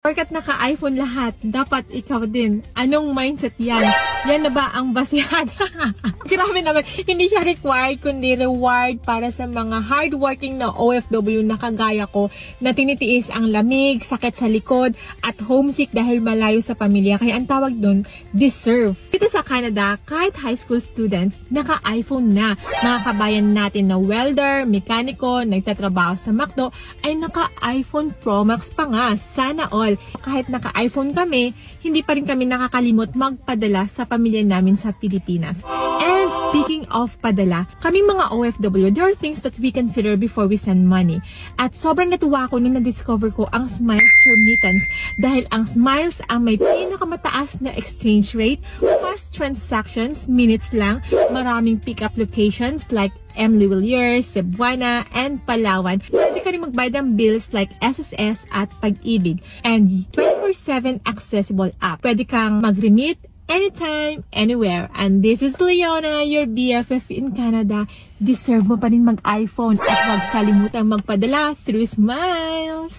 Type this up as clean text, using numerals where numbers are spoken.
Porkat naka-iPhone lahat, dapat ikaw din. Anong mindset yan? Yan na ba ang basihan? Grabe naman, hindi siya required, kundi reward para sa mga hardworking na OFW na kagaya ko na tinitiis ang lamig, sakit sa likod, at homesick dahil malayo sa pamilya. Kaya ang tawag doon, deserve. Dito sa Canada, kahit high school students, naka-iPhone na. Mga kabayan natin na welder, mekaniko, nagtatrabaho sa McDo, ay naka-iPhone Pro Max pa nga. Sana all. Kahit naka-iPhone kami, hindi pa rin kami nakakalimot magpadala sa pamilya namin sa Pilipinas. And speaking of padala, kaming mga OFW, there are things that we consider before we send money. At sobrang natuwa ako nung na-discover ko ang Smiles Remittance dahil ang Smiles ang may pinakamataas na exchange rate, fast transactions, minutes lang, maraming pick-up locations like Emily Villiers, Cebuana, and Palawan. Pwede ka rin magbayad ng bills like SSS at Pag-ibig. And 24/7 accessible app. Pwede kang mag-remit anytime, anywhere. And this is Leona, your BFF in Canada. Deserve mo pa rin mag-iPhone at huwag kalimutang magpadala through Smiles!